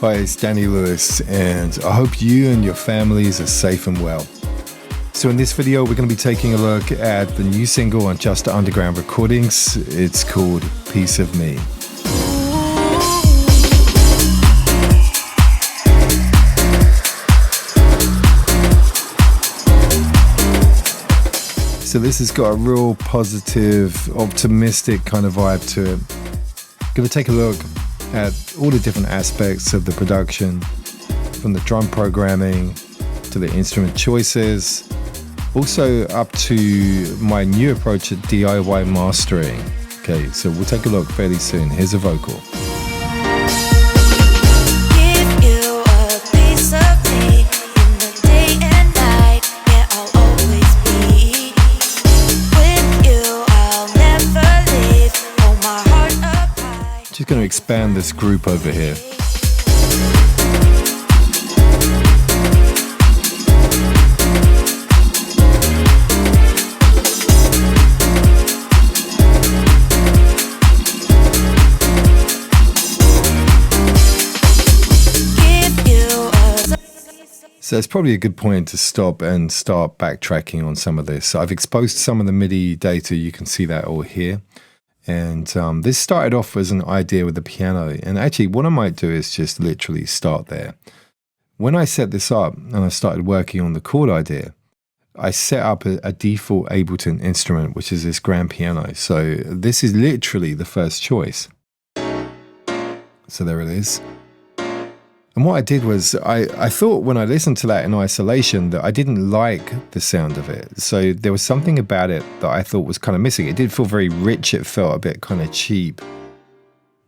Hi, it's Danny Lewis, and I hope you and your families are safe and well. So in this video, we're going to be taking a look at the new single on Just Underground Recordings. It's called Piece of Me. So this has got a real positive, optimistic kind of vibe to it. Going to take a look at all the different aspects of the production, from the drum programming to the instrument choices, also up to my new approach at DIY mastering. Okay, so we'll take a look fairly soon. Here's a vocal. Just going to expand this group over here. So it's probably a good point to stop and start backtracking on some of this. I've exposed some of the MIDI data. You can see that all here. And this started off as an idea with the piano. And actually what I might do is just literally start there. When I set this up and I started working on the chord idea, I set up a default Ableton instrument, which is this grand piano. So this is literally the first choice. So there it is. And what I did was, I thought when I listened to that in isolation that I didn't like the sound of it. So there was something about it that I thought was kind of missing. It did feel very rich, it felt a bit kind of cheap.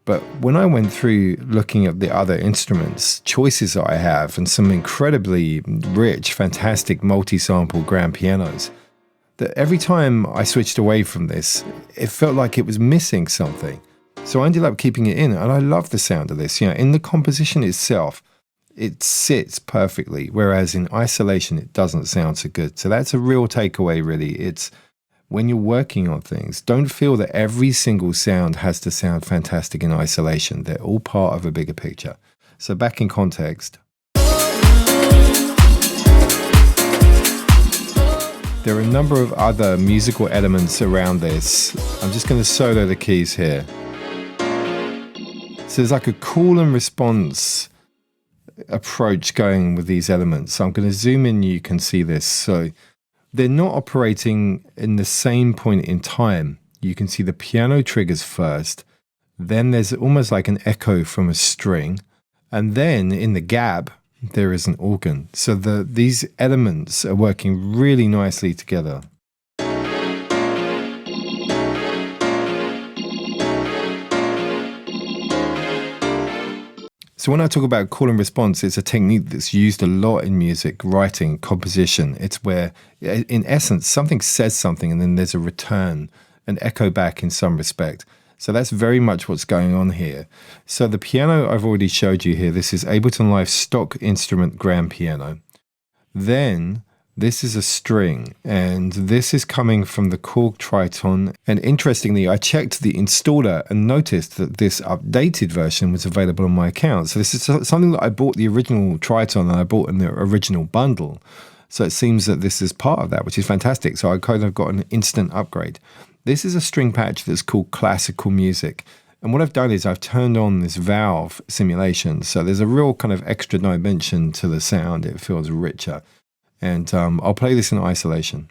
But when I went through looking at the other instruments, choices that I have, and some incredibly rich, fantastic multi-sample grand pianos, that every time I switched away from this, it felt like it was missing something. So I ended up keeping it in, and I love the sound of this. You know, in the composition itself, it sits perfectly, whereas in isolation, it doesn't sound so good. So that's a real takeaway, really. It's when you're working on things, don't feel that every single sound has to sound fantastic in isolation. They're all part of a bigger picture. So back in context, there are a number of other musical elements around this. I'm just going to solo the keys here. So there's like a call and response approach going with these elements. So I'm going to zoom in, you can see this. So they're not operating in the same point in time. You can see the piano triggers first, then there's almost like an echo from a string, and then in the gap, there is an organ. So these elements are working really nicely together. So when I talk about call and response, it's a technique that's used a lot in music, writing, composition. It's where, in essence, something says something and then there's a return, an echo back in some respect. So that's very much what's going on here. So the piano I've already showed you here, this is Ableton Live stock instrument grand piano. Then this is a string, and this is coming from the Korg Triton. And interestingly, I checked the installer and noticed that this updated version was available on my account. So this is something that I bought the original Triton and I bought in the original bundle. So it seems that this is part of that, which is fantastic. So I kind of got an instant upgrade. This is a string patch that's called Classical Music. And what I've done is I've turned on this valve simulation. So there's a real kind of extra dimension to the sound. It feels richer. And I'll play this in isolation.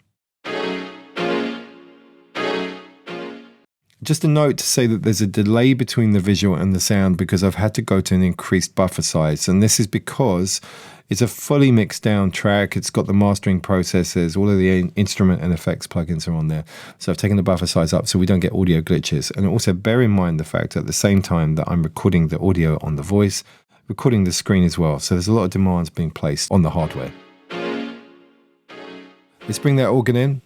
Just a note to say that there's a delay between the visual and the sound because I've had to go to an increased buffer size. And this is because it's a fully mixed down track. It's got the mastering processes, all of the instrument and effects plugins are on there. So I've taken the buffer size up so we don't get audio glitches. And also bear in mind the fact that at the same time that I'm recording the audio on the voice, recording the screen as well. So there's a lot of demands being placed on the hardware. Let's bring that organ in.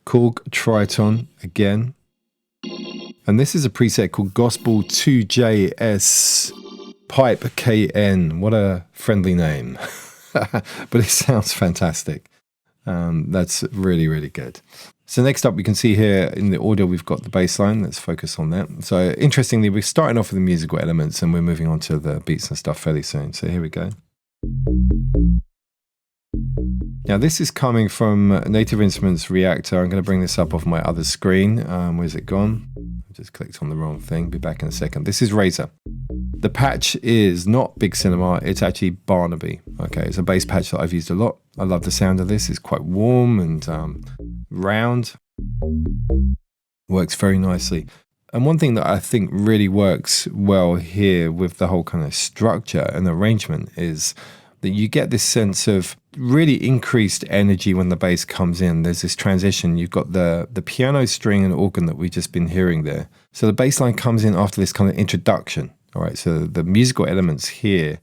Korg Triton again. And this is a preset called Gospel 2JS Pipe KN. What a friendly name. But it sounds fantastic. That's really, really good. So next up, we can see here in the audio, we've got the bass line. Let's focus on that. So interestingly, we're starting off with the musical elements and we're moving on to the beats and stuff fairly soon. So here we go. Now this is coming from Native Instruments Reactor. I'm going to bring this up off my other screen. Where's it gone? I just clicked on the wrong thing. Be back in a second. This is Razor. The patch is not Big Cinema, it's actually Barnaby. Okay, it's a bass patch that I've used a lot. I love the sound of this. It's quite warm and round. Works very nicely. And one thing that I think really works well here with the whole kind of structure and arrangement is that you get this sense of really increased energy when the bass comes in. There's this transition. You've got the piano, string, and organ that we've just been hearing there. So the bass line comes in after this kind of introduction. All right, so the musical elements here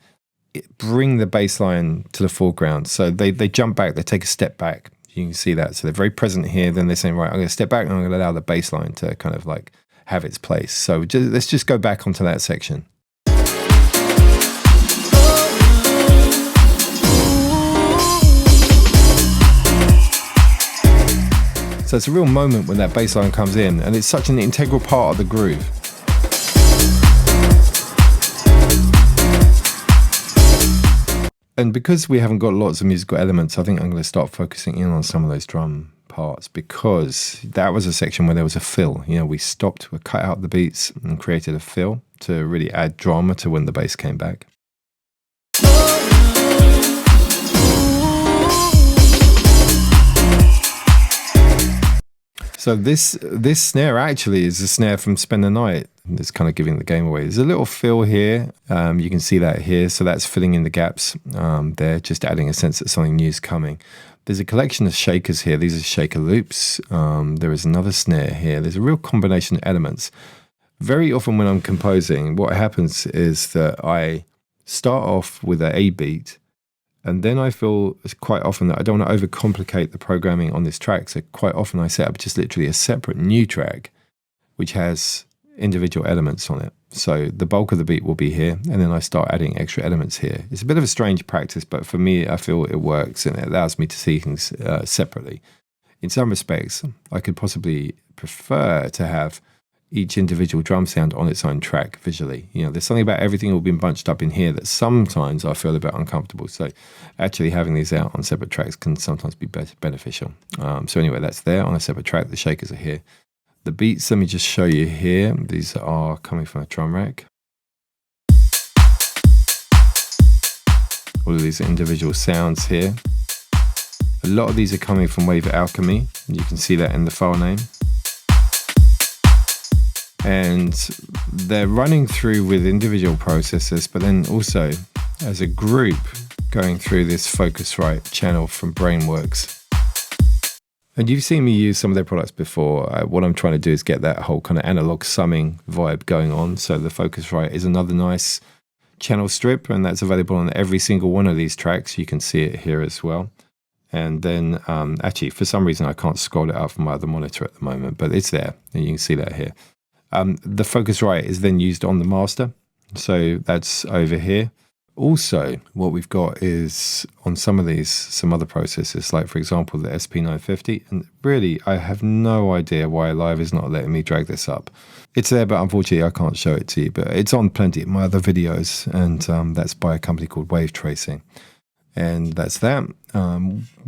bring the bass line to the foreground. So they jump back, they take a step back. You can see that. So they're very present here. Then they're saying, right, I'm going to step back and I'm going to allow the bass line to kind of like have its place. So let's just go back onto that section. So it's a real moment when that bass line comes in, and it's such an integral part of the groove. And because we haven't got lots of musical elements, I think I'm going to start focusing in on some of those drum parts, because that was a section where there was a fill. You know, we stopped, we cut out the beats and created a fill to really add drama to when the bass came back. So this snare actually is a snare from Spend the Night. It's kind of giving the game away. There's a little fill here. You can see that here. So that's filling in the gaps there, just adding a sense that something new is coming. There's a collection of shakers here. These are shaker loops. There is another snare here. There's a real combination of elements. Very often when I'm composing, what happens is that I start off with an A beat, and then I feel quite often that I don't want to overcomplicate the programming on this track. So quite often I set up just literally a separate new track, which has individual elements on it. So the bulk of the beat will be here, and then I start adding extra elements here. It's a bit of a strange practice, but for me, I feel it works and it allows me to see things separately. In some respects, I could possibly prefer to have each individual drum sound on its own track visually. You know, there's something about everything all being bunched up in here that sometimes I feel a bit uncomfortable. So actually having these out on separate tracks can sometimes be beneficial. So anyway, that's there on a separate track. The shakers are here. The beats, let me just show you here. These are coming from a drum rack. All of these individual sounds here. A lot of these are coming from Wave Alchemy. You can see that in the file name. And they're running through with individual processors, but then also as a group going through this Focusrite channel from Brainworks. And you've seen me use some of their products before. What I'm trying to do is get that whole kind of analog summing vibe going on. So the Focusrite is another nice channel strip, and that's available on every single one of these tracks. You can see it here as well. And then actually, for some reason, I can't scroll it up from my other monitor at the moment, but it's there, and you can see that here. The Focusrite is then used on the master, so that's over here. Also, what we've got is on some of these, some other processors, like for example the SP950, and really I have no idea why Live is not letting me drag this up. It's there, but unfortunately I can't show it to you, but it's on plenty of my other videos, and that's by a company called Wave Tracing. And that's that.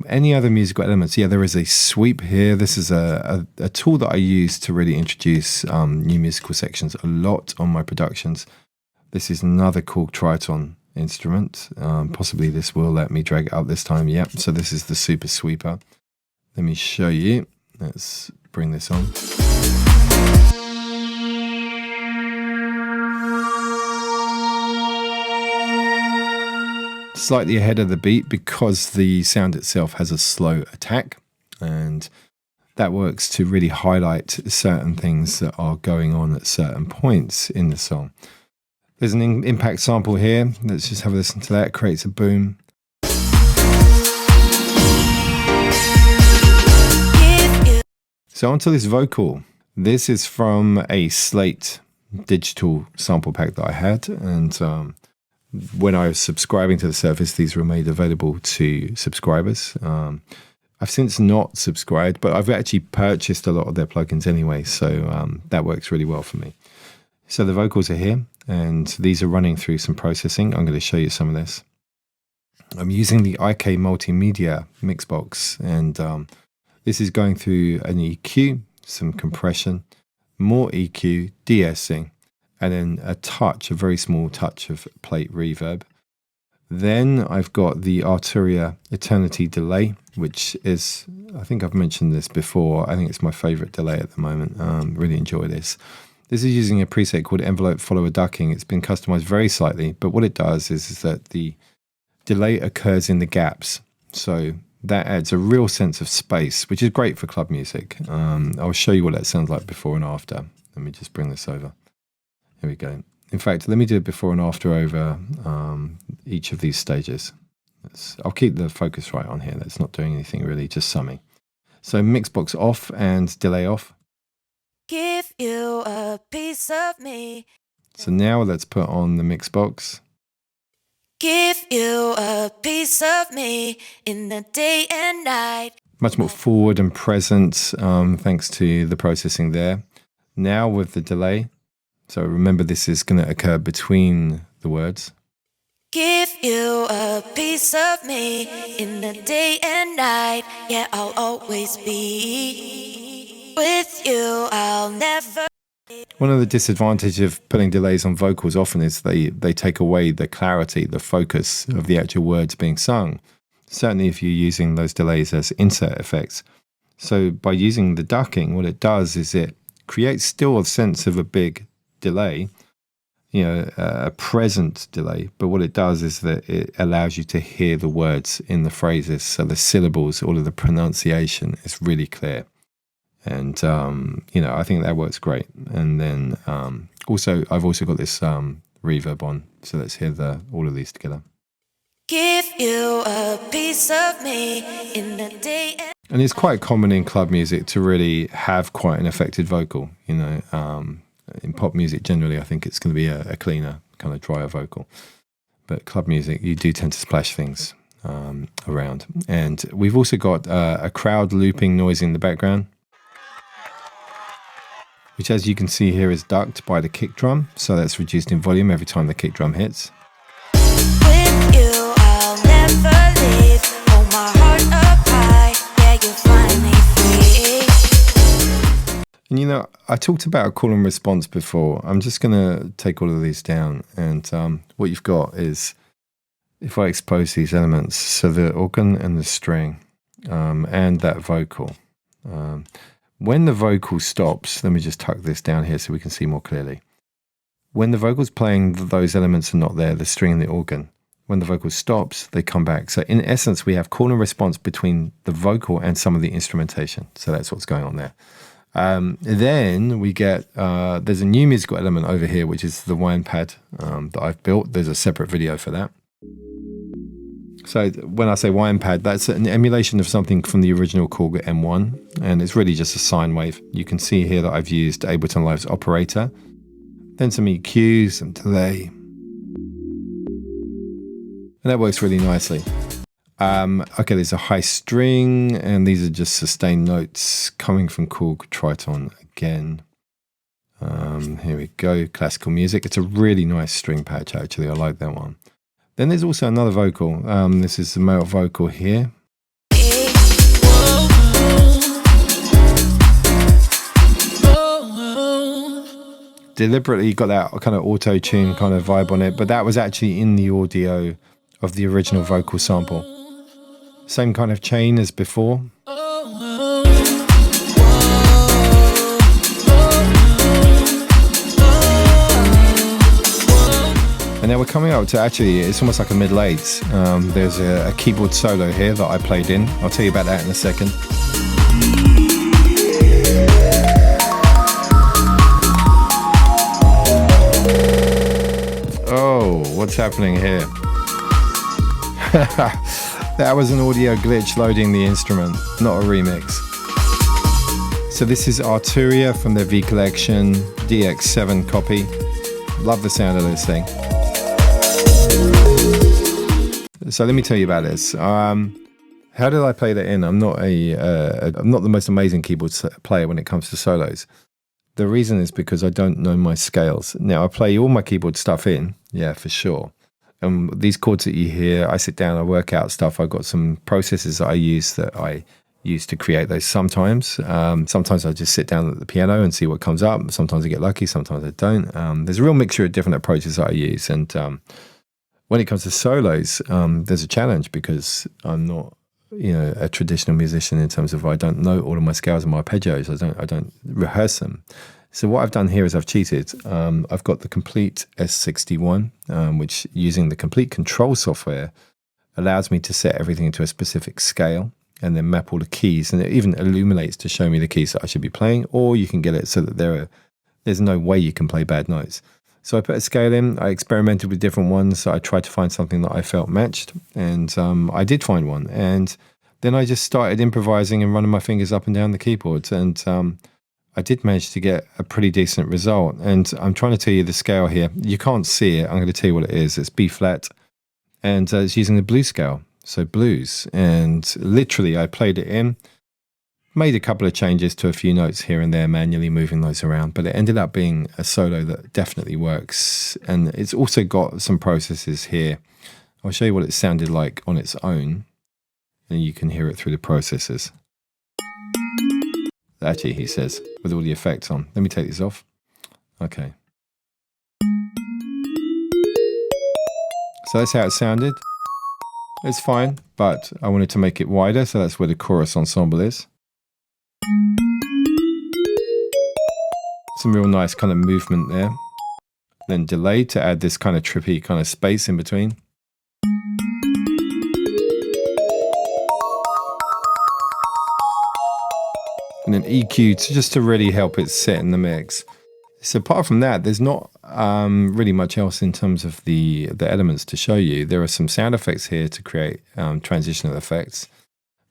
Any other musical elements? Yeah, there is a sweep here. This is a tool that I use to really introduce new musical sections a lot on my productions. This is another cool Triton instrument. Possibly this will let me drag it up this time. Yep, so this is the Super Sweeper. Let me show you. Let's bring this on. Slightly ahead of the beat because the sound itself has a slow attack, and that works to really highlight certain things that are going on at certain points in the song. There's an impact sample here. Let's just have a listen to that. It creates a boom. So onto this vocal. This is from a Slate digital sample pack that I had, and when I was subscribing to the service, these were made available to subscribers. I've since not subscribed, but I've actually purchased a lot of their plugins anyway, so that works really well for me. So the vocals are here, and these are running through some processing. I'm going to show you some of this. I'm using the IK Multimedia Mixbox, and this is going through an EQ, some compression, more EQ, de-essing, and then a very small touch of plate reverb. Then I've got the Arturia Eternity delay, which is, I think I've mentioned this before, I think it's my favorite delay at the moment. Really enjoy this. This is using a preset called Envelope Follower Ducking. It's been customized very slightly, but what it does is that the delay occurs in the gaps. So that adds a real sense of space, which is great for club music. I'll show you what that sounds like before and after. Let me just bring this over. Here we go. In fact, let me do it before and after over each of these stages. I'll keep the focus right on here. That's not doing anything really, just summing. So Mixbox off and delay off. Give you a piece of me. So now let's put on the Mixbox. Give you a piece of me in the day and night. Much more forward and present, thanks to the processing there. Now with the delay. So remember, this is going to occur between the words. Give you a piece of me in the day and night. Yeah, I'll always be with you. I'll never. One of the disadvantages of putting delays on vocals often is they take away the clarity, the focus of the actual words being sung. Certainly if you're using those delays as insert effects. So by using the ducking, what it does is it creates still a sense of a big delay, a present delay, but what it does is that it allows you to hear the words in the phrases, so the syllables, all of the pronunciation is really clear, and I think that works great. And then I've also got this reverb on, so let's hear all of these together. Give you a piece of me in the day. And it's quite common in club music to really have quite an affected vocal, in pop music, generally, I think it's going to be a cleaner, kind of drier vocal. But club music, you do tend to splash things around. And we've also got a crowd looping noise in the background, which, as you can see here, is ducked by the kick drum. So that's reduced in volume every time the kick drum hits. With you, I'll never leave. Hold my heart up high. Yeah, you'll find me free. And I talked about call and response before. I'm just going to take all of these down. And what you've got is, if I expose these elements, so the organ and the string and that vocal. When the vocal stops, let me just tuck this down here so we can see more clearly. When the vocal's playing, those elements are not there, the string and the organ. When the vocal stops, they come back. So in essence, we have call and response between the vocal and some of the instrumentation. So that's what's going on there. Then we get, there's a new musical element over here, which is the wine pad that I've built. There's a separate video for that. So when I say wine pad, that's an emulation of something from the original Korg M1, and it's really just a sine wave. You can see here that I've used Ableton Live's operator, then some EQ, some delay, and that works really nicely. Okay, there's a high string, and these are just sustained notes coming from Korg Triton again. Here we go, classical music. It's a really nice string patch, actually. I like that one. Then there's also another vocal. This is the male vocal here. Deliberately got that kind of auto-tune kind of vibe on it, but that was actually in the audio of the original vocal sample. Same kind of chain as before. And now we're coming up to, actually, it's almost like a middle eights. There's a keyboard solo here that I played in. I'll tell you about that in a second. Oh, what's happening here? That was an audio glitch loading the instrument, not a remix. So this is Arturia from their V Collection DX7 copy. Love the sound of this thing. So let me tell you about this. Had How did I play that in? I'm not I'm not the most amazing keyboard player when it comes to solos. The reason is because I don't know my scales. Now, I play all my keyboard stuff in, yeah, for sure. And these chords that you hear, I sit down, I work out stuff. I've got some processes that I use to create those sometimes. Sometimes I just sit down at the piano and see what comes up. Sometimes I get lucky, sometimes I don't. There's a real mixture of different approaches that I use. And when it comes to solos, there's a challenge because I'm not, a traditional musician in terms of I don't know all of my scales and my arpeggios. I don't rehearse them. So what I've done here is I've cheated. I've got the Complete S61, which using the Complete Control software allows me to set everything into a specific scale and then map all the keys. And it even illuminates to show me the keys that I should be playing, or you can get it so that there's no way you can play bad notes. So I put a scale in, I experimented with different ones, so I tried to find something that I felt matched, and I did find one. And then I just started improvising and running my fingers up and down the keyboards, and I did manage to get a pretty decent result. And I'm trying to tell you the scale here. You can't see it, I'm going to tell you what it is. It's B flat, and it's using the blues scale, so blues. And literally I played it in, made a couple of changes to a few notes here and there, manually moving those around, but it ended up being a solo that definitely works. And it's also got some processes here. I'll show you what it sounded like on its own, and you can hear it through the processes. Actually, he says, with all the effects on. Let me take these off. Okay. So that's how it sounded. It's fine, but I wanted to make it wider, so that's where the chorus ensemble is. Some real nice kind of movement there. Then delay to add this kind of trippy kind of space in between. And then EQ just to really help it sit in the mix. So apart from that, there's not really much else in terms of the elements to show you. There are some sound effects here to create transitional effects.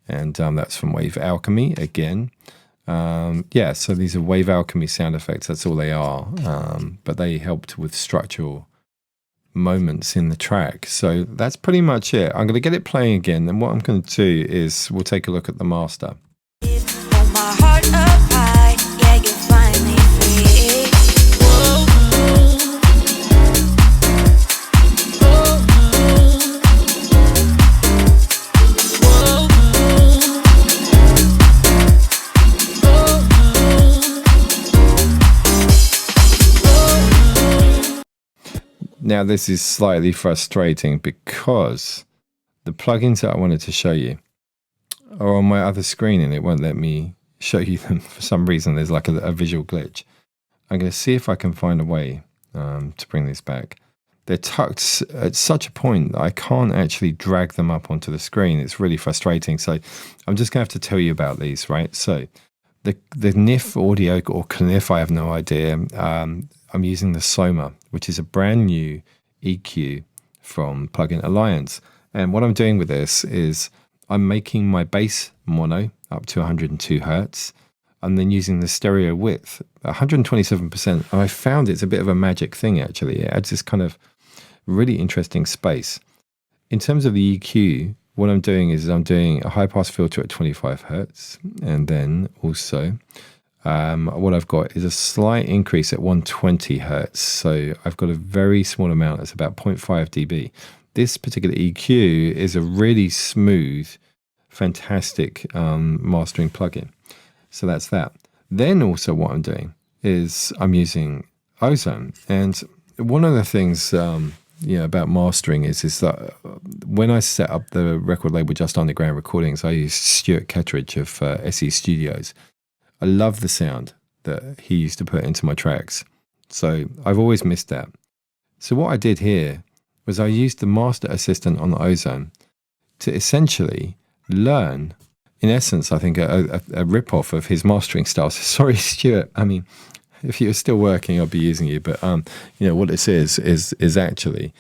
And that's from Wave Alchemy again. Yeah, so these are Wave Alchemy sound effects. That's all they are. But they helped with structural moments in the track. So that's pretty much it. I'm going to get it playing again. And what I'm going to do is we'll take a look at the master. Hold my heart up high, yeah, you find me free. Now this is slightly frustrating because the plugins that I wanted to show you are on my other screen and it won't let me show you them for some reason. There's like a visual glitch. I'm going to see if I can find a way to bring these back. They're tucked at such a point that I can't actually drag them up onto the screen. It's really frustrating. So I'm just going to have to tell you about these, right? So the NIF audio or CNIF, I have no idea. I'm using the Soma, which is a brand new EQ from Plugin Alliance. And what I'm doing with this is I'm making my bass mono up to 102 Hertz. I'm then using the stereo width, 127%. And I found it's a bit of a magic thing, actually. It adds this kind of really interesting space. In terms of the EQ, what I'm doing is I'm doing a high pass filter at 25 Hertz. And then also what I've got is a slight increase at 120 Hertz. So I've got a very small amount. It's about 0.5 dB. This particular EQ is a really smooth, fantastic mastering plugin. So that's that. Then also what I'm doing is I'm using Ozone. And one of the things about mastering is that when I set up the record label Just Underground Recordings, I used Stuart Kettridge of SE Studios. I love the sound that he used to put into my tracks. So I've always missed that. So what I did here was I used the Master Assistant on Ozone to essentially learn, in essence, I think, a rip-off of his mastering style. So sorry, Stuart. I mean, if you're still working, I'll be using you. But, what this is actually,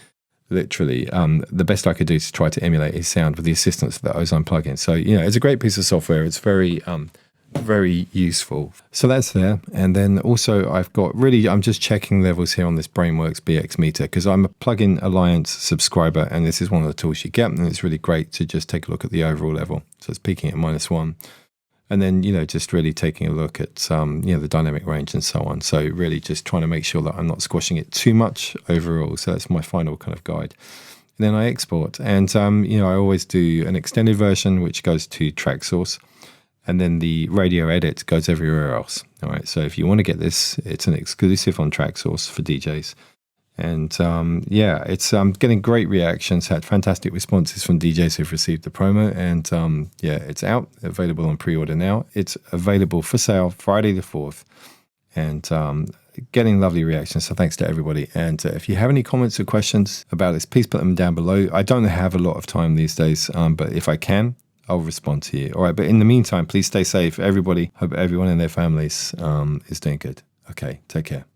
literally, the best I could do to try to emulate his sound with the assistance of the Ozone plugin. So, it's a great piece of software. It's very very useful. So that's there. And then also I'm just checking levels here on this Brainworks BX meter because I'm a Plugin Alliance subscriber, and this is one of the tools you get, and it's really great to just take a look at the overall level. So it's peaking at -1. And then, just really taking a look at, the dynamic range and so on. So really just trying to make sure that I'm not squashing it too much overall. So that's my final kind of guide. And then I export. And, I always do an extended version, which goes to track source. And then the radio edit goes everywhere else. All right. So if you want to get this, it's an exclusive on track source for DJs. And it's getting great reactions, had fantastic responses from DJs who've received the promo. And it's out, available on pre-order now. It's available for sale Friday the 4th. And getting lovely reactions. So thanks to everybody. And if you have any comments or questions about this, please put them down below. I don't have a lot of time these days, but if I can, I'll respond to you. All right. But in the meantime, please stay safe. Everybody, hope everyone and their families is doing good. Okay. Take care.